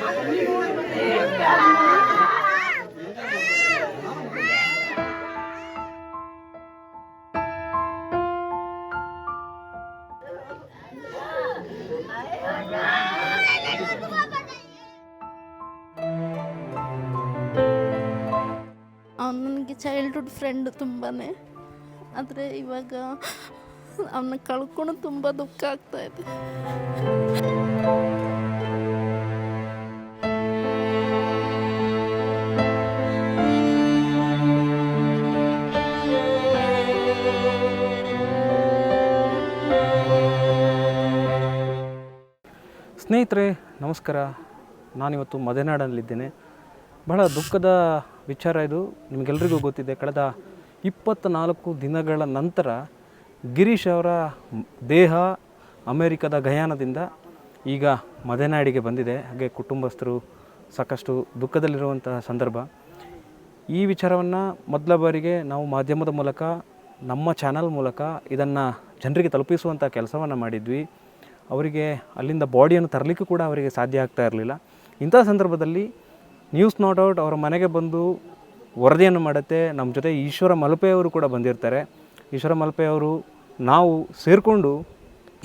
ಅವನು ನನಗೆ childhood friend ತುಂಬಾ. ಆದರೆ ಇವಾಗ ಅವನ್ನ ಕಳ್ಕೊಂಡು ತುಂಬ ದುಃಖ ಆಗ್ತಾ ಇದೆ. ಸ್ನೇಹಿತರೆ ನಮಸ್ಕಾರ. ನಾನಿವತ್ತು ಮದೆನಾಡಲ್ಲಿದ್ದೇನೆ. ಬಹಳ ದುಃಖದ ವಿಚಾರ ಇದು, ನಿಮಗೆಲ್ಲರಿಗೂ ಗೊತ್ತಿದೆ. ಕಳೆದ 24 ದಿನಗಳ ನಂತರ ಗಿರೀಶ್ ಅವರ ದೇಹ ಅಮೇರಿಕದ ಗಯಾನದಿಂದ ಈಗ ಮದೆನಾಡಿಗೆ ಬಂದಿದೆ. ಹಾಗೆ ಕುಟುಂಬಸ್ಥರು ಸಾಕಷ್ಟು ದುಃಖದಲ್ಲಿರುವಂತಹ ಸಂದರ್ಭ. ಈ ವಿಚಾರವನ್ನು ಮೊದಲ ಬಾರಿಗೆ ನಾವು ಮಾಧ್ಯಮದ ಮೂಲಕ, ನಮ್ಮ ಚಾನಲ್ ಮೂಲಕ ಇದನ್ನು ಜನರಿಗೆ ತಲುಪಿಸುವಂಥ ಕೆಲಸವನ್ನು ಮಾಡಿದ್ವಿ. ಅವರಿಗೆ ಅಲ್ಲಿಂದ ಬಾಡಿಯನ್ನು ತರಲಿಕ್ಕೂ ಕೂಡ ಅವರಿಗೆ ಸಾಧ್ಯ ಆಗ್ತಾ ಇರಲಿಲ್ಲ. ಇಂಥ ಸಂದರ್ಭದಲ್ಲಿ ನ್ಯೂಸ್ ನಾಟ್ ಔಟ್ ಅವರ ಮನೆಗೆ ಬಂದು ವರದಿಯನ್ನು ಮಾಡುತ್ತೆ. ನಮ್ಮ ಜೊತೆ ಈಶ್ವರ ಮಲ್ಪೆ ಅವರು ಕೂಡ ಬಂದಿರ್ತಾರೆ. ಈಶ್ವರ ಮಲ್ಪೆ ಅವರು ನಾವು ಸೇರಿಕೊಂಡು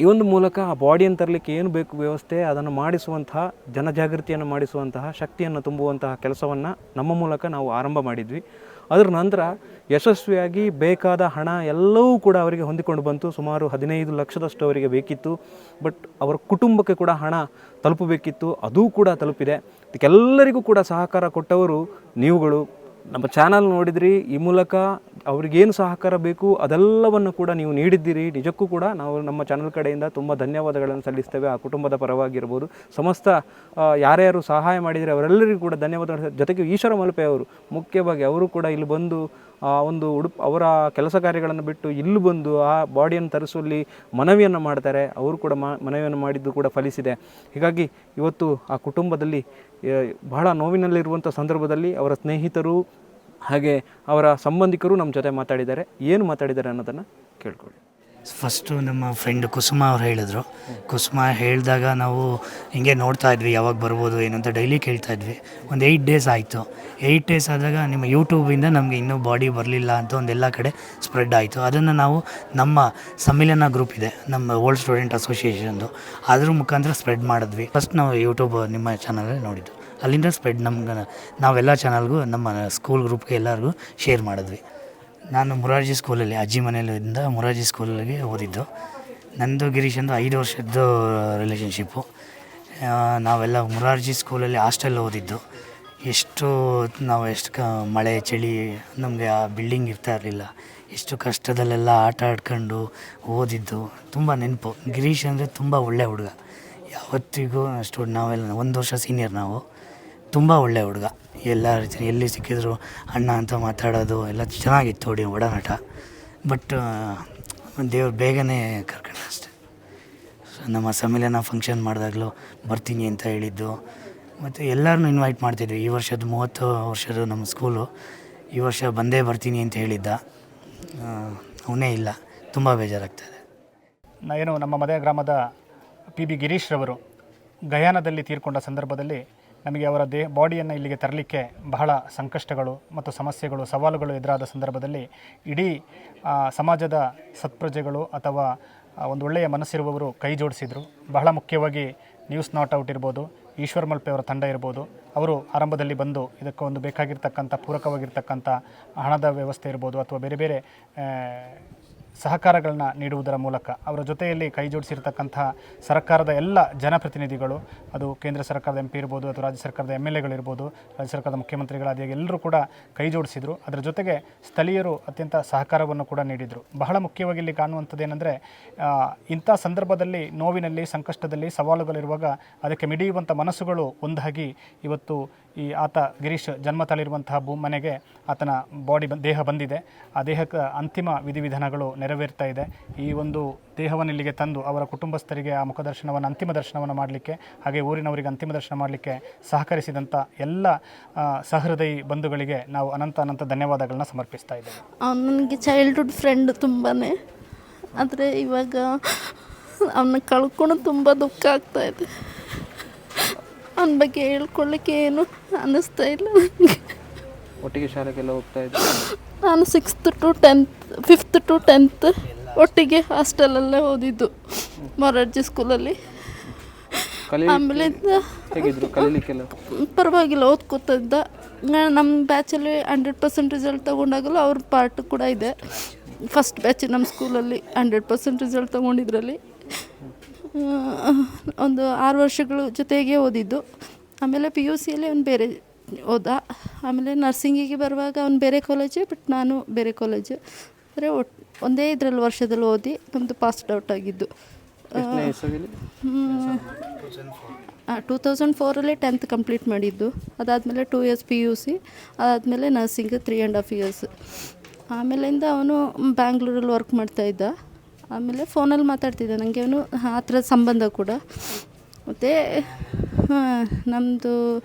ಈ ಒಂದು ಮೂಲಕ ಆ ಬಾಡಿಯನ್ನು ತರಲಿಕ್ಕೆ ಏನು ಬೇಕು ವ್ಯವಸ್ಥೆ, ಅದನ್ನು ಮಾಡಿಸುವಂತಹ, ಜನಜಾಗೃತಿಯನ್ನು ಮಾಡಿಸುವಂತಹ, ಶಕ್ತಿಯನ್ನು ತುಂಬುವಂತಹ ಕೆಲಸವನ್ನು ನಮ್ಮ ಮೂಲಕ ನಾವು ಆರಂಭ ಮಾಡಿದ್ವಿ. ಅದರ ನಂತರ ಯಶಸ್ವಿಯಾಗಿ ಬೇಕಾದ ಹಣ ಎಲ್ಲವೂ ಕೂಡ ಅವರಿಗೆ ಹೊಂದಿಕೊಂಡು ಬಂತು. ಸುಮಾರು 15 ಲಕ್ಷದಷ್ಟು ಅವರಿಗೆ ಬೇಕಿತ್ತು. ಬಟ್ ಅವರ ಕುಟುಂಬಕ್ಕೆ ಕೂಡ ಹಣ ತಲುಪಬೇಕಿತ್ತು, ಅದೂ ಕೂಡ ತಲುಪಿದೆ. ಇದಕ್ಕೆಲ್ಲರಿಗೂ ಕೂಡ ಸಹಕಾರ ಕೊಟ್ಟವರು ನೀವುಗಳು. ನಮ್ಮ ಚಾನಲ್ ನೋಡಿದ್ರಿ, ಈ ಮೂಲಕ ಅವ್ರಿಗೇನು ಸಹಕಾರ ಬೇಕು ಅದೆಲ್ಲವನ್ನು ಕೂಡ ನೀವು ನೀಡಿದ್ದೀರಿ. ನಿಜಕ್ಕೂ ಕೂಡ ನಾವು ನಮ್ಮ ಚಾನಲ್ ಕಡೆಯಿಂದ ತುಂಬ ಧನ್ಯವಾದಗಳನ್ನು ಸಲ್ಲಿಸ್ತೇವೆ. ಆ ಕುಟುಂಬದ ಪರವಾಗಿರ್ಬೋದು, ಸಮಸ್ತ ಯಾರ್ಯಾರು ಸಹಾಯ ಮಾಡಿದರೆ ಅವರೆಲ್ಲರಿಗೂ ಕೂಡ ಧನ್ಯವಾದಗಳು. ಜೊತೆಗೆ ಈಶ್ವರ ಮಲ್ಪೆ ಅವರು ಮುಖ್ಯವಾಗಿ ಅವರು ಕೂಡ ಇಲ್ಲಿ ಬಂದು ಒಂದು ಅವರ ಕೆಲಸ ಕಾರ್ಯಗಳನ್ನು ಬಿಟ್ಟು ಇಲ್ಲಿ ಬಂದು ಆ ಬಾಡಿಯನ್ನು ತರಿಸುವಲ್ಲಿ ಮನವಿಯನ್ನು ಮಾಡ್ತಾರೆ. ಅವರು ಕೂಡ ಮನವಿಯನ್ನು ಮಾಡಿದ್ದು ಕೂಡ ಫಲಿಸಿದೆ. ಹೀಗಾಗಿ ಇವತ್ತು ಆ ಕುಟುಂಬದಲ್ಲಿ ಬಹಳ ನೋವಿನಲ್ಲಿರುವಂಥ ಸಂದರ್ಭದಲ್ಲಿ ಅವರ ಸ್ನೇಹಿತರು ಹಾಗೆ ಅವರ ಸಂಬಂಧಿಕರು ನಮ್ಮ ಜೊತೆ ಮಾತಾಡಿದ್ದಾರೆ. ಏನು ಮಾತಾಡಿದ್ದಾರೆ ಅನ್ನೋದನ್ನು ಕೇಳ್ಕೊಳ್ಳಿ. ಫಸ್ಟು ನಮ್ಮ ಫ್ರೆಂಡ್ ಕುಸುಮ ಅವ್ರು ಹೇಳಿದ್ರು. ಕುಸುಮ ಹೇಳಿದಾಗ ನಾವು ಹಿಂಗೆ ನೋಡ್ತಾ ಇದ್ವಿ ಯಾವಾಗ ಬರ್ಬೋದು ಏನು ಅಂತ ಡೈಲಿ ಕೇಳ್ತಾ ಇದ್ವಿ. ಒಂದು 8 ಡೇಸ್ ಆಯಿತು. 8 ಡೇಸ್ ಆದಾಗ ನಿಮ್ಮ ಯೂಟ್ಯೂಬಿಂದ ನಮಗೆ ಇನ್ನೂ ಬಾಡಿ ಬರಲಿಲ್ಲ ಅಂತ ಒಂದೆಲ್ಲ ಕಡೆ ಸ್ಪ್ರೆಡ್ ಆಯಿತು. ಅದನ್ನು ನಾವು ನಮ್ಮ ಸಮ್ಮಿಲನ ಗ್ರೂಪ್ ಇದೆ, ನಮ್ಮ ಓಲ್ಡ್ ಸ್ಟೂಡೆಂಟ್ ಅಸೋಸಿಯೇಷನ್ದು, ಅದ್ರ ಮುಖಾಂತರ ಸ್ಪ್ರೆಡ್ ಮಾಡಿದ್ವಿ. ಫಸ್ಟ್ ನಾವು ಯೂಟ್ಯೂಬ್ ನಿಮ್ಮ ಚಾನಲಲ್ಲಿ ನೋಡಿದ್ದು, ಅಲ್ಲಿಂದ ಸ್ಪ್ರೆಡ್ ನಮ್ಗೆ ನಾವೆಲ್ಲ ಚಾನಲ್ಗೂ ನಮ್ಮ ಸ್ಕೂಲ್ ಗ್ರೂಪ್ಗೆ ಎಲ್ಲರಿಗೂ ಶೇರ್ ಮಾಡಿದ್ವಿ. ನಾನು ಮೊರಾರ್ಜಿ ಸ್ಕೂಲಲ್ಲಿ ಅಜ್ಜಿ ಮನೆಯಲ್ಲಿಂದ ಮೊರಾರ್ಜಿ ಸ್ಕೂಲಿಗೆ ಓದಿದ್ದು. ನಂದು ಗಿರೀಶಂದು 5 ವರ್ಷದ್ದು ರಿಲೇಷನ್ಶಿಪ್ಪು. ನಾವೆಲ್ಲ ಮೊರಾರ್ಜಿ ಸ್ಕೂಲಲ್ಲಿ ಹಾಸ್ಟೆಲ್ ಓದಿದ್ದು. ಎಷ್ಟು ಮಳೆ ಚಳಿ, ನಮಗೆ ಆ ಬಿಲ್ಡಿಂಗ್ ಇರ್ತಾ ಇರಲಿಲ್ಲ. ಎಷ್ಟು ಕಷ್ಟದಲ್ಲೆಲ್ಲ ಆಟ ಆಡ್ಕೊಂಡು ಓದಿದ್ದು ತುಂಬ ನೆನಪು. ಗಿರೀಶ್ ಅಂದರೆ ತುಂಬ ಒಳ್ಳೆ ಹುಡುಗ. ಯಾವತ್ತಿಗೂ ನಾವೆಲ್ಲ 1 ವರ್ಷ ಸೀನಿಯರ್ ನಾವು. ತುಂಬ ಒಳ್ಳೆ ಹುಡುಗ. ಎಲ್ಲ ರೀತಿ ಎಲ್ಲಿ ಸಿಕ್ಕಿದ್ರು ಅಣ್ಣ ಅಂತ ಮಾತಾಡೋದು ಎಲ್ಲ ಚೆನ್ನಾಗಿತ್ತು ಒಡನಾಟ. ಬಟ್ ದೇವ್ರು ಬೇಗನೆ ಕರ್ಕೊಂಡ ಅಷ್ಟೆ. ನಮ್ಮ ಸಮ್ಮಿಲನ ಫಂಕ್ಷನ್ ಮಾಡಿದಾಗಲೂ ಬರ್ತೀನಿ ಅಂತ ಹೇಳಿದ್ದು. ಮತ್ತು ಎಲ್ಲರನ್ನೂ ಇನ್ವೈಟ್ ಮಾಡ್ತಿದ್ವಿ. ಈ ವರ್ಷದ 30 ವರ್ಷದ ನಮ್ಮ ಸ್ಕೂಲು ಈ ವರ್ಷ ಬಂದೇ ಬರ್ತೀನಿ ಅಂತ ಹೇಳಿದ್ದ. ಅವನೇ ಇಲ್ಲ. ತುಂಬ ಬೇಜಾರಾಗ್ತಾಯಿದೆ. ನಮ್ಮ ಮದೆ ಗ್ರಾಮದ PB ಗಿರೀಶ್ ರವರು ಗಯಾನದಲ್ಲಿ ತೀರ್ಕೊಂಡ ಸಂದರ್ಭದಲ್ಲಿ ನಮಗೆ ಅವರ ಬಾಡಿಯನ್ನು ಇಲ್ಲಿಗೆ ತರಲಿಕ್ಕೆ ಬಹಳ ಸಂಕಷ್ಟಗಳು ಮತ್ತು ಸಮಸ್ಯೆಗಳು, ಸವಾಲುಗಳು ಎದುರಾದ ಸಂದರ್ಭದಲ್ಲಿ ಇಡೀ ಸಮಾಜದ ಸತ್ಪ್ರಜೆಗಳು ಅಥವಾ ಒಂದು ಒಳ್ಳೆಯ ಮನಸ್ಸಿರುವವರು ಕೈ ಜೋಡಿಸಿದರು. ಬಹಳ ಮುಖ್ಯವಾಗಿ ನ್ಯೂಸ್ ನಾಟ್ ಔಟ್ ಇರ್ಬೋದು, ಈಶ್ವರ ಮಲ್ಪೆ ಅವರ ತಂಡ ಇರ್ಬೋದು, ಅವರು ಆರಂಭದಲ್ಲಿ ಬಂದು ಇದಕ್ಕೆ ಒಂದು ಬೇಕಾಗಿರ್ತಕ್ಕಂಥ ಪೂರಕವಾಗಿರ್ತಕ್ಕಂಥ ಹಣದ ವ್ಯವಸ್ಥೆ ಇರ್ಬೋದು ಅಥವಾ ಬೇರೆ ಬೇರೆ ಸಹಕಾರಗಳನ್ನ ನೀಡುವುದರ ಮೂಲಕ ಅವರ ಜೊತೆಯಲ್ಲಿ ಕೈ ಜೋಡಿಸಿರ್ತಕ್ಕಂಥ ಸರ್ಕಾರದ ಎಲ್ಲ ಜನಪ್ರತಿನಿಧಿಗಳು, ಅದು ಕೇಂದ್ರ ಸರ್ಕಾರದ MP ಇರ್ಬೋದು ಅಥವಾ ರಾಜ್ಯ ಸರ್ಕಾರದ MLAಗಳಿರ್ಬೋದು, ರಾಜ್ಯ ಸರ್ಕಾರದ ಮುಖ್ಯಮಂತ್ರಿಗಳಾದ ಎಲ್ಲರೂ ಕೂಡ ಕೈ ಜೋಡಿಸಿದರು. ಅದರ ಜೊತೆಗೆ ಸ್ಥಳೀಯರು ಅತ್ಯಂತ ಸಹಕಾರವನ್ನು ಕೂಡ ನೀಡಿದರು. ಬಹಳ ಮುಖ್ಯವಾಗಿ ಇಲ್ಲಿ ಕಾಣುವಂಥದ್ದು ಏನಂದರೆ, ಇಂಥ ಸಂದರ್ಭದಲ್ಲಿ ನೋವಿನಲ್ಲಿ, ಸಂಕಷ್ಟದಲ್ಲಿ, ಸವಾಲುಗಳಿರುವಾಗ ಅದಕ್ಕೆ ಮಿಡಿಯುವಂಥ ಮನಸ್ಸುಗಳು ಒಂದಾಗಿ ಇವತ್ತು ಈ ಆತ ಗಿರೀಶ್ ಜನ್ಮ ತಾಳಿರುವಂತಹ ಮನೆಗೆ ಆತನ ದೇಹ ಬಂದಿದೆ. ಆ ದೇಹಕ್ಕೆ ಅಂತಿಮ ವಿಧಿವಿಧಾನಗಳು ನೆರವೇರ್ತಾ ಇದೆ. ಈ ಒಂದು ದೇಹವನ್ನು ಇಲ್ಲಿಗೆ ತಂದು ಅವರ ಕುಟುಂಬಸ್ಥರಿಗೆ ಆ ಮುಖದರ್ಶನವನ್ನು, ಅಂತಿಮ ದರ್ಶನವನ್ನು ಮಾಡಲಿಕ್ಕೆ, ಹಾಗೆ ಊರಿನವರಿಗೆ ಅಂತಿಮ ದರ್ಶನ ಮಾಡಲಿಕ್ಕೆ ಸಹಕರಿಸಿದಂಥ ಎಲ್ಲ ಸಹೃದಯಿ ಬಂಧುಗಳಿಗೆ ನಾವು ಅನಂತ ಧನ್ಯವಾದಗಳನ್ನ ಸಮರ್ಪಿಸ್ತಾ ಇದ್ದೇವೆ. ನನಗೆ ಚೈಲ್ಡ್ಹುಡ್ ಫ್ರೆಂಡ್ ತುಂಬಾ. ಆದರೆ ಇವಾಗ ಅವನ್ನ ಕಳ್ಕೊಂಡು ತುಂಬ ದುಃಖ ಆಗ್ತಾ ಇದೆ. ಅವನ ಬಗ್ಗೆ ಹೇಳ್ಕೊಳ್ಳಿಕ್ಕೆ ಏನು ಅನ್ನಿಸ್ತಾ ಇಲ್ಲ ನನಗೆ. ಒಟ್ಟಿಗೆ ಶಾಲೆಗೆಲ್ಲ ಹೋಗ್ತಾ ಇದ್ದೆ. ನಾನು 6th to 10th 5th to 10th ಒಟ್ಟಿಗೆ ಹಾಸ್ಟೆಲಲ್ಲೇ ಓದಿದ್ದು ಮೊರಾರ್ಜಿ ಸ್ಕೂಲಲ್ಲಿ. ಆಮೇಲೆ ಹೇಗಿದ್ರು ಕಲೀಲಿಕ್ಕೆಲ್ಲ? ಪರವಾಗಿಲ್ಲ, ಓದ್ಕೋತಾ ಇದ್ದ. ನಮ್ಮ ಬ್ಯಾಚಲ್ಲಿ 100% ರಿಸಲ್ಟ್ ತೊಗೊಂಡಾಗಲೂ ಅವ್ರ ಪಾರ್ಟ್ ಕೂಡ ಇದೆ. ಫಸ್ಟ್ ಬ್ಯಾಚ್ ನಮ್ಮ ಸ್ಕೂಲಲ್ಲಿ 100% ರಿಸಲ್ಟ್ ತೊಗೊಂಡಿದ್ರಲ್ಲಿ ಒಂದು 6 ವರ್ಷಗಳು ಜೊತೆಗೆ ಓದಿದ್ದು. ಆಮೇಲೆ PUCಯಲ್ಲಿ ಅವ್ನು ಬೇರೆ ಓದ. ಆಮೇಲೆ ನರ್ಸಿಂಗಿಗೆ ಬರುವಾಗ ಅವ್ನು ಬೇರೆ ಕಾಲೇಜು, ಬಟ್ ನಾನು ಬೇರೆ ಕಾಲೇಜು. ಅಂದರೆ ಒಂದೇ ಇದರಲ್ಲಿ ವರ್ಷದಲ್ಲಿ ಓದಿ ನಮ್ಮದು ಪಾಸ್ಡ್ ಔಟ್ ಆಗಿದ್ದು. 2004ರಲ್ಲಿ 10th ಕಂಪ್ಲೀಟ್ ಮಾಡಿದ್ದು. ಅದಾದಮೇಲೆ 2 years PUC, ಅದಾದಮೇಲೆ ನರ್ಸಿಂಗ್ 3.5 years. ಆಮೇಲಿಂದ ಅವನು ಬ್ಯಾಂಗ್ಳೂರಲ್ಲಿ ವರ್ಕ್ ಮಾಡ್ತಾಯಿದ್ದ. ಆಮೇಲೆ ಫೋನಲ್ಲಿ ಮಾತಾಡ್ತಿದ್ದ, ನನಗೆ ಅವನು ಆ ಥರದ ಸಂಬಂಧ ಕೂಡ. ಮತ್ತು ನಮ್ಮದು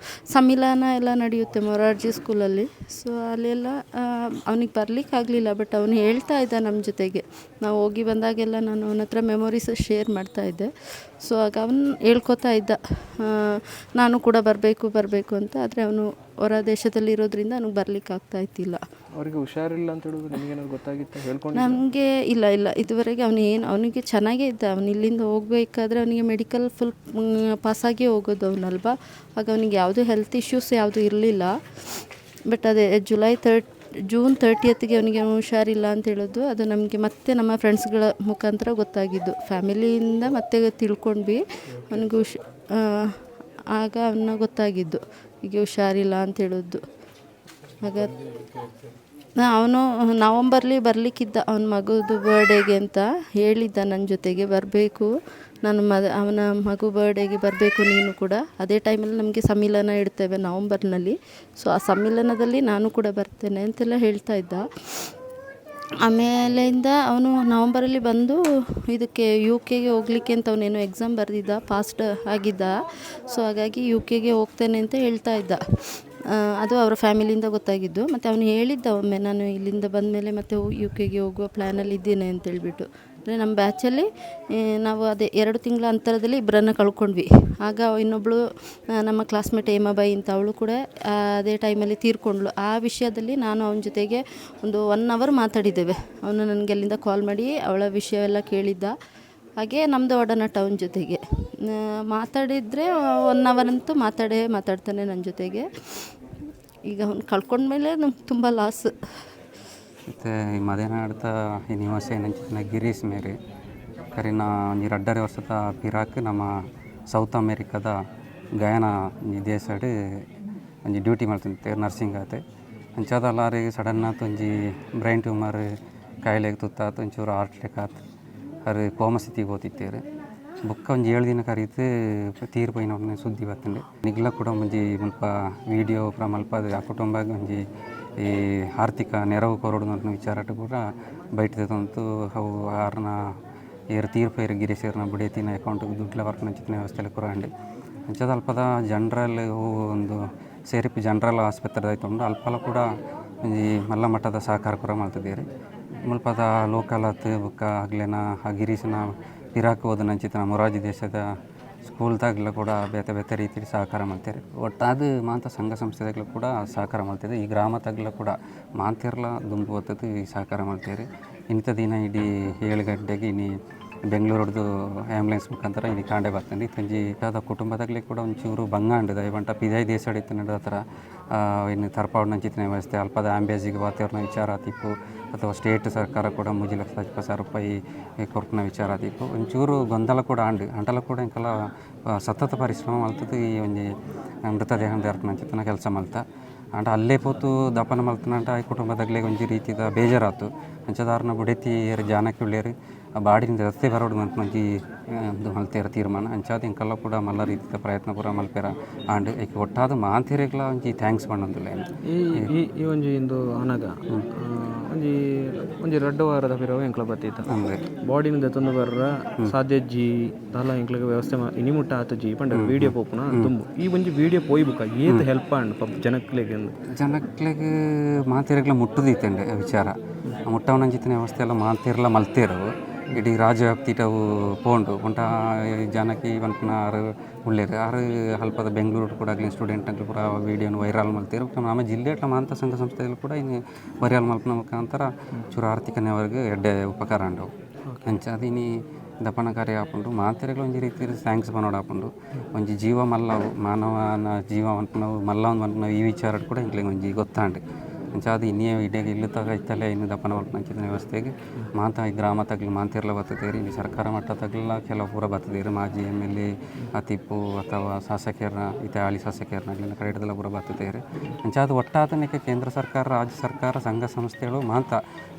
ಸಮ್ಮಿಲನ ಎಲ್ಲ ನಡೆಯುತ್ತೆ ಮೊರಾರ್ಜಿ ಸ್ಕೂಲಲ್ಲಿ. ಸೊ ಅಲ್ಲೆಲ್ಲ ಅವನಿಗೆ ಬರಲಿಕ್ಕಾಗಲಿಲ್ಲ, ಬಟ್ ಅವನು ಹೇಳ್ತಾ ಇದ್ದ ನಮ್ಮ ಜೊತೆಗೆ. ನಾವು ಹೋಗಿ ಬಂದಾಗೆಲ್ಲ ನಾನು ಅವನ ಹತ್ರ ಮೆಮೊರೀಸ್ ಶೇರ್ ಮಾಡ್ತಾಯಿದ್ದೆ. ಸೊ ಆಗ ಅವನು ಹೇಳ್ಕೊತಾ ಇದ್ದ, ನಾನು ಕೂಡ ಬರಬೇಕು ಅಂತ. ಆದರೆ ಅವನು ಹೊರ ದೇಶದಲ್ಲಿ ಇರೋದ್ರಿಂದ ಅವನಿಗೆ ಬರಲಿಕ್ಕಾಗ್ತಾ ಇತ್ತಿಲ್ಲ. ಅವರಿಗೆ ಹುಷಾರಿಲ್ಲ ಅಂತ ಹೇಳಿದ್ರು ನಿಮಗೇನಾದ್ರು ಗೊತ್ತಾಗಿತ್ತು? ಹೇಳ್ಕೊಂಡು ನಮಗೆ ಇಲ್ಲ ಇದುವರೆಗೆ ಅವನಿಗೆ ಚೆನ್ನಾಗೇ ಇದ್ದ. ಅವನು ಇಲ್ಲಿಂದ ಹೋಗಬೇಕಾದ್ರೆ ಅವನಿಗೆ ಮೆಡಿಕಲ್ ಫುಲ್ ಪಾಸಾಗಿ ಹೋಗೋದು ಅವನಲ್ವಾ. ಆಗ ಅವನಿಗೆ ಯಾವುದೂ ಹೆಲ್ತ್ ಇಶ್ಯೂಸ್ ಯಾವುದೂ ಇರಲಿಲ್ಲ. ಬಟ್ ಅದೇ ಜೂನ್ 30th ಅವನಿಗೆ ಹುಷಾರಿಲ್ಲ ಅಂತ ಹೇಳೋದು, ಅದು ನಮಗೆ ಮತ್ತೆ ನಮ್ಮ ಫ್ರೆಂಡ್ಸ್ಗಳ ಮುಖಾಂತರ ಗೊತ್ತಾಗಿದ್ದು. ಫ್ಯಾಮಿಲಿಯಿಂದ ಮತ್ತೆ ತಿಳ್ಕೊಂಡ್ವಿ ಅವನಿಗೆ ಆಗ ಅವನ್ನ ಗೊತ್ತಾಗಿದ್ದು ಹೀಗೆ ಹುಷಾರಿಲ್ಲ ಅಂತ ಹೇಳೋದು. ಆಗ ಅವನು ನವಂಬರ್ಲಿ ಬರಲಿಕ್ಕಿದ್ದ ಅವನ ಮಗುದು ಬರ್ಡೇಗೆ ಅಂತ ಹೇಳಿದ್ದ ನನ್ನ ಜೊತೆಗೆ. ಬರಬೇಕು ನಾನು ಅವನ ಮಗು ಬರ್ಡೇಗೆ ಬರಬೇಕು ನೀನು ಕೂಡ. ಅದೇ ಟೈಮಲ್ಲಿ ನಮಗೆ ಸಮ್ಮಿಲನ ಇಡ್ತೇವೆ ನವಂಬರ್ನಲ್ಲಿ. ಸೊ ಆ ಸಮ್ಮಿಲನದಲ್ಲಿ ನಾನು ಕೂಡ ಬರ್ತೇನೆ ಅಂತೆಲ್ಲ ಹೇಳ್ತಾ ಇದ್ದ. ಆಮೇಲಿಂದ ಅವನು ನವಂಬರಲ್ಲಿ ಬಂದು ಇದಕ್ಕೆ UK ಹೋಗಲಿಕ್ಕೆ ಅಂತ ಅವನೇನೋ ಎಕ್ಸಾಮ್ ಬರೆದಿದ್ದ, ಪಾಸ್ಡ್ ಆಗಿದ್ದ. ಸೊ ಹಾಗಾಗಿ UK ಹೋಗ್ತೇನೆ ಅಂತ ಹೇಳ್ತಾ ಇದ್ದ. ಅದು ಅವರ ಫ್ಯಾಮಿಲಿಯಿಂದ ಗೊತ್ತಾಗಿದ್ದು. ಮತ್ತು ಅವನು ಹೇಳಿದ್ದ ಒಮ್ಮೆ, ನಾನು ಇಲ್ಲಿಂದ ಬಂದಮೇಲೆ ಮತ್ತೆ UK ಹೋಗುವ ಪ್ಲ್ಯಾನಲ್ಲಿ ಇದ್ದೇನೆ ಅಂತೇಳ್ಬಿಟ್ಟು. ಅಂದರೆ ನಮ್ಮ ಬ್ಯಾಚಲ್ಲಿ ನಾವು ಅದೇ 2 ತಿಂಗಳ ಅಂತರದಲ್ಲಿ ಇಬ್ಬರನ್ನು ಕಳ್ಕೊಂಡ್ವಿ. ಆಗ ಇನ್ನೊಬ್ಬಳು ನಮ್ಮ ಕ್ಲಾಸ್ಮೇಟ್ ಹೇಮಾಬಾಯಿ ಅಂತ, ಅವಳು ಕೂಡ ಅದೇ ಟೈಮಲ್ಲಿ ತೀರ್ಕೊಂಡ್ಳು. ಆ ವಿಷಯದಲ್ಲಿ ನಾನು ಅವನ ಜೊತೆಗೆ ಒಂದು 1 hour ಮಾತಾಡಿದ್ದೇವೆ. ಅವನು ನನಗೆ ಅಲ್ಲಿಂದ ಕಾಲ್ ಮಾಡಿ ಅವಳ ವಿಷಯವೆಲ್ಲ ಕೇಳಿದ್ದ. ಹಾಗೆ ನಮ್ಮದು ಒಡನಾಟ ಅವನ ಜೊತೆಗೆ ಮಾತಾಡಿದರೆ 1 hour ಅಂತೂ ಮಾತಾಡ್ತಾನೆ ನನ್ನ ಜೊತೆಗೆ. ಈಗ ಅವ್ನು ಕಳ್ಕೊಂಡ್ಮೇಲೆ ನಮ್ಗೆ ತುಂಬ ಲಾಸ್. ಮತ್ತು ಈ ಮದೆನಾಡ್ತ ಈ ನಿವಾಸ ಏನಂಚಿನ ಗಿರೀಶ್ ಮೇರೆ ಕರಿನ ಒಂಜಿ 2.5 ವರ್ಷದ ಪಿರಾಕ್ ನಮ್ಮ ಸೌತ್ ಅಮೇರಿಕಾದ ಗಯಾನ ದೇಶಡ್ ಒಂಜಿ ಡ್ಯೂಟಿ ಮಾಡ್ತಿದ್ದೆ, ನರ್ಸಿಂಗ್ ಆತೆ. ಅಂಚಾದ ಅಲ್ಲಾರಿಗೆ ಸಡನ್ ಆತು ಒಂಜಿ ಬ್ರೈನ್ ಟ್ಯೂಮರ್ ಕಾಯಿಲೆಗೆ ತುತ್ತಾತು, ಒಂಚೂರು ಹಾರ್ಟ್ ಅಟ್ಯಾಕ್ ಆತು. ಅದು ಕೋಮ ಸ್ಥಿತಿಗೆ ಹೋತಿತ್ತೇವೆ. ಬೊಕ್ಕ ಒಂಜಿ 7 ದಿನ ಕರೀತು ತೀರ್ಪೈನ ಸುದ್ದಿ ಬರ್ತಂಡೆ. ನಿಗ್ಲ ಕೂಡ ಒಂಜಿ ಮುಲ್ಪ ವೀಡಿಯೋ ಪೂರ ಮಲ್ಪದ ಆ ಕುಟುಂಬಕ್ಕೆ ಒಂಜಿ ಈ ಆರ್ಥಿಕ ನೆರವು ಕೊರಡು ಅನ್ನೋ ವಿಚಾರಟ್ಟು ಕೂಡ ಬೈಟದಂತೂ ಅವು ಆರ್ನ ಏರು ತೀರ್ಪೈರು ಗಿರೀಶರ್ನ ಬುಡೇತಿನ ಅಕೌಂಟಿಗೆ ದುಡ್ಲ ವರ್ಕ್ ನಂಚಿನ ವ್ಯವಸ್ಥೆಯಲ್ಲಿ ಕುರಂಡೆ. ಅಂಚದ ಅಲ್ಪದ ಜನರಲ್ ಒಂದು ಸೇರಿಪಿ ಜನರಲ್ ಆಸ್ಪತ್ರೆ ಆಯ್ತು ಅಲ್ಪಲ ಕೂಡ ಒಂಜಿ ಮಲ್ಲ ಮಟ್ಟದ ಸಹಕಾರ ಕೂಡ ಮಾಡ್ತಿದ್ದೀರಿ. ಮುಲ್ಪದ ಲೋಕಲ್ ಆತು ಬೊಕ್ಕ ಆಗ್ಲೇನ ಆ ಗಿರೀಶನ ಪಿರಾಕ್ ಹೋದ ನಂಚಿನ ಮೊರಾರ್ಜಿ ದೇಶದ ಸ್ಕೂಲ್ದಾಗಲ ಕೂಡ ಬೇತೆ ರೀತಿಯಲ್ಲಿ ಸಹಕಾರ ಮಾಡ್ತಾರೆ. ಒಟ್ಟಾದ ಮಾತ ಸಂಘ ಸಂಸ್ಥೆದಾಗಲೂ ಕೂಡ ಸಹಕಾರ ಮಾಡ್ತಿದೆ. ಈ ಗ್ರಾಮದಾಗಲ ಕೂಡ ಮಾತಿರ್ಲ ದುಂಬು ಹೊತ್ತದು ಈ ಸಹಕಾರ ಮಾಡ್ತಾರೆ. ಇಂಥ ದಿನ ಇಡೀ 7 ಗಂಟೆಗೆ ಇನ್ನು ಬೆಂಗಳೂರದ್ದು ಆ್ಯಂಬುಲೆನ್ಸ್ ಮುಖಾಂತರ ಇಲ್ಲಿ ಕಾಂಡೆ ಬರ್ತಾನೆ. ತಂಜಿ ಯಾವ್ದ ಕುಟುಂಬದಾಗಲೇ ಕೂಡ ಒಂಚೂರು ಬಂಗಾಂಡದ ಇವಂಟ ಪಿದಾಯಿ ದೇಶಡಿತ್ತು ನಡೆದ ಥರ ಇನ್ನು ತರ್ಪಾಡು ನಂಚಿನ ವ್ಯವಸ್ಥೆ ಅಲ್ಪದ ಆಂಬ್ಯಾಜಿಗೆ ವಾತಾವರಣ ವಿಚಾರ ಆತಿಪ್ಪು ಅಥವಾ ಸ್ಟೇಟ್ ಸರ್ಕಾರ ಕೂಡ 3,20,000 ರೂಪಾಯಿ ಕೊರ್ಪನ ವಿಚಾರ ಆತಿಪ್ಪು. ಒಂಚೂರು ಗೊಂದಲ ಕೂಡ ಅಂಟಲ ಕೂಡ ಇಂಕಲ್ಲ ಸತತ ಪರಿಶ್ರಮ ಮಲ್ತದ್ದು ಈ ಒಂಜಿ ಮೃತದೇಹ ನಂಚಿನ ಕೆಲಸ ಮಲ್ತ ಅಂಟ ಅಲ್ಲೇ ಪೋತು ದಪನ ಮಲ್ತನಂಟ ಈ ಕುಟುಂಬದಾಗಲೇ ಒಂಜಿ ರೀತಿದ ಬೇಜಾರಾತು. ಅಂಚದಾರನ ಬುಡೇತಿ ಜಾನಕ್ಕೆ ಉಳ್ಳೇರು ಆ ಬಾಡಿನಿಂದ ರಸ್ತೆ ಬರೋಡು ಅಂತ ಮಂಜಿ ಮಲ್ತೇರ ತೀರ್ಮಾನ. ಅಂಚಾದ ಇಂಕಲ್ಲ ಕೂಡ ಮಲ್ಲ ರೀತಿಯ ಪ್ರಯತ್ನ ಪೂರ ಮಲ್ಪೇರ ಆಂಡ್ ಈಗ ಒಟ್ಟಾದ ಮಾಂತಿರೆಗ್ಲ ಒಂಜಿ ಥ್ಯಾಂಕ್ಸ್ ಪಣ್ಣೊಂದಿಲ್ಲ. ಈ ಒಂಜಿ ಇಂದು ಅನಗ ಒಂಜಿ 2 ವಾರದ ಪಿರವ ಎಂಕ್ಲ ಬತ್ತಿತ್ತ ಬಾಡಿನಿಂದ ತಂದು ಬರ್ರ ಸಾಧ್ಯಜ್ಜಿ ದಾಲ ಎಂಕ್ಲಿಗೆ ವ್ಯವಸ್ಥೆ ಇನಿಮುಟ್ಟ ಆತಜ್ಜಿ ಪಂಡ ವೀಡಿಯೋ ಪೋಪುನ ತುಂಬು ಈ ಒಂಜಿ ವೀಡಿಯೋ ಪೋಯ್ಬುಕ ಏತ್ ಹೆಲ್ಪ್ ಅಂಡ್ ಜನಕ್ಲೆಗೆ ಮಾತಿರೆಗ್ಲ ಮುಟ್ಟುದಿತ್ತಂಡೆ ವಿಚಾರ ಮುಟ್ಟವನಂಜಿತ್ತಿನ ವ್ಯವಸ್ಥೆ ಎಲ್ಲ ಮಾತಿರ್ಲ ಮಲ್ತೇರು ಇಡೀ ರಾಜ್ಯವ್ಯಾಪ್ತಿಟವು ಪೋಂಡು ಒಂಟ ಜನಕ್ಕೆ ಇವಂಟ್ನ ಆರು ಉಳ್ಳೇರು ಆರು ಅಲ್ಪದ ಬೆಂಗಳೂರು ಕೂಡ ಆಗಲಿ ಸ್ಟೂಡೆಂಟ್ಗಳು ಪೂರ ವೀಡಿಯೋನ ವೈರಲ್ ಮಾಡ್ತೀರು ನಮ್ಮ ಜಿಲ್ಲೆಟ್ಲ ಮಾಂತ ಸಂಘ ಸಂಸ್ಥೆಗಳು ಕೂಡ ಇನ್ನು ವೈರಲ್ ಮಲ್ಪನ ಮುಖಾಂತರ ಚೂರು ಆರ್ಥಿಕನೆವರೆಗೆ ಎಡ್ಡೆ ಉಪಕಾರ ಉಂಡವು ಅಂಚಾದಿನಿ ದಪನ ಕಾರ್ಯ ಹಾಕೊಂಡು ಮಾತೆರೆಗಳು ಒಂಜಿ ರೀತಿ ಥ್ಯಾಂಕ್ಸ್ ಪನೋಡು ಹಾಕೊಂಡು ಒಂಜಿ ಜೀವ ಮಲ್ಲವು ಮಾನವನ ಜೀವ ನಾವು ಮಲ್ಲವನ್ನು ನಾವು ಈ ವಿಚಾರ ಕೂಡ ಇಂಕ್ಲಿಗೆ ಒಂಜಿ ಗೊತ್ತಾಂಡು ಅಂಚಾದ ಇನ್ನೇ ಇಡೀಗೆ ಇಲ್ಲು ತಗ ಇತ್ತಲೇ ಇನ್ನು ದಪ್ಪನ ಮಲ್ಪನಂಚಿನ ವ್ಯವಸ್ಥೆಗೆ ಮಾತ ಈ ಗ್ರಾಮ ತಗ್ಲು ಮಾಂತಿರ್ಲ ಬರ್ತದೇರಿ ಇಲ್ಲಿ ಸರ್ಕಾರ ಮಟ್ಟ ತಗ್ಲ ಕೆಲವು ಪೂರ ಬರ್ತದೇರಿ ಮಾಜಿ MLA ಅತಿಪ್ಪು ಅಥವಾ ಶಾಸಕರನ್ನ ಇತ್ತೆ ಹಾಲಿ ಶಾಸಕರನ್ನ ಕರೆಡದೆಲ್ಲ ಪೂರ ಬರ್ತದೇರಿ ಅಂಚಾದ ಒಟ್ಟಾತನಕ್ಕೆ ಕೇಂದ್ರ ಸರ್ಕಾರ ರಾಜ್ಯ ಸರ್ಕಾರ ಸಂಘ ಸಂಸ್ಥೆಗಳು ಮಾತ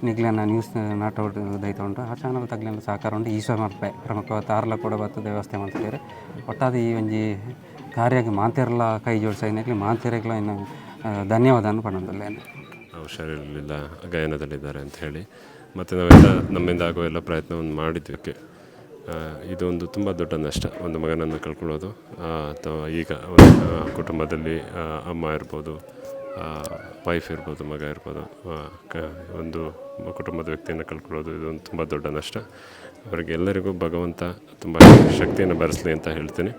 ನಿಗ್ಲನ್ನ ನ್ಯೂಸ್ ನಾಟೋಡು ದೈತೊಂಡು ಆ ಚಾನಲ್ ತಗ್ಲಿನ ಸಹಕಾರ ಉಂಟು ಈಶ್ವರ ಮಲ್ಪೆ ಪ್ರಮುಖ ತಾರ್ಲ ಕೂಡ ಬರ್ತದೆ ವ್ಯವಸ್ಥೆ ಮಾಡ್ತಿದ್ದಾರೆ ಒಟ್ಟಾದ ಈ ಒಂಜಿ ಕಾರ್ಯಕ್ಕೆ ಮಾಂತಿರ್ಲ ಕೈ ಜೋಡಿಸೋಕೆ ಮಾಂತಿರೆಗ್ಲ ಇನ್ನು ಧನ್ಯವಾದವನ್ನು ಪಡೆದಿದ್ದೇನೆ. ಹುಷಾರಿರಲಿಲ್ಲ, ಗಾಯನದಲ್ಲಿದ್ದಾರೆ ಅಂತ ಹೇಳಿ ಮತ್ತು ನಾವೆಲ್ಲ ನಮ್ಮಿಂದ ಆಗೋ ಎಲ್ಲ ಪ್ರಯತ್ನವನ್ನು ಮಾಡಿದ್ದಕ್ಕೆ ಇದೊಂದು ತುಂಬ ದೊಡ್ಡ ನಷ್ಟ. ಒಂದು ಮಗನನ್ನು ಕಳ್ಕೊಳ್ಳೋದು ಅಥವಾ ಈಗ ಒಂದು ಕುಟುಂಬದಲ್ಲಿ ಅಮ್ಮ ಇರ್ಬೋದು, ವೈಫ್ ಇರ್ಬೋದು, ಮಗ ಇರ್ಬೋದು, ಒಂದು ಕುಟುಂಬದ ವ್ಯಕ್ತಿಯನ್ನು ಕಳ್ಕೊಳ್ಳೋದು ಇದೊಂದು ತುಂಬ ದೊಡ್ಡ ನಷ್ಟ. ಅವರಿಗೆ ಎಲ್ಲರಿಗೂ ಭಗವಂತ ತುಂಬ ಶಕ್ತಿಯನ್ನು ಬರೆಸಲಿ ಅಂತ ಹೇಳ್ತೀನಿ.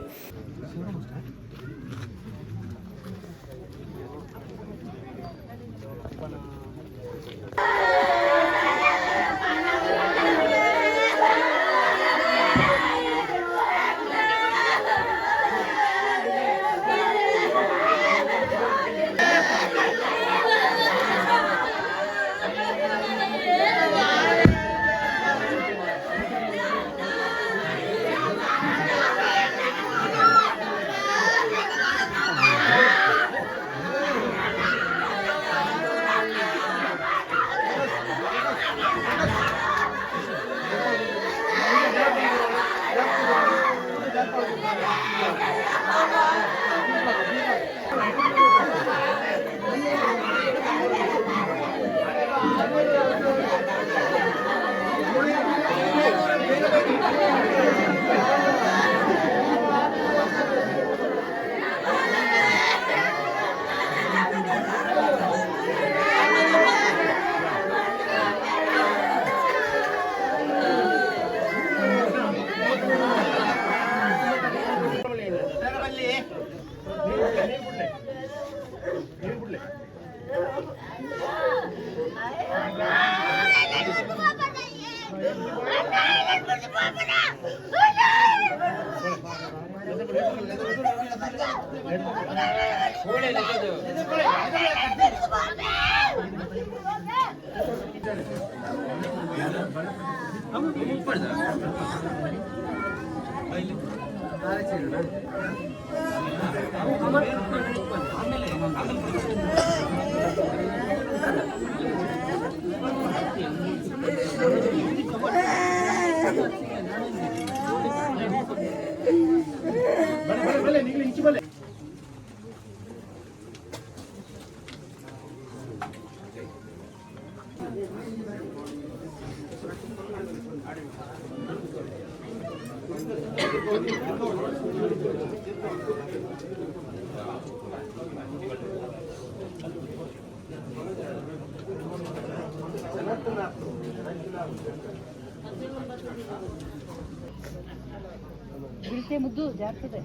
ಮುದ್ದು ಜಾಗ್ತದೆ.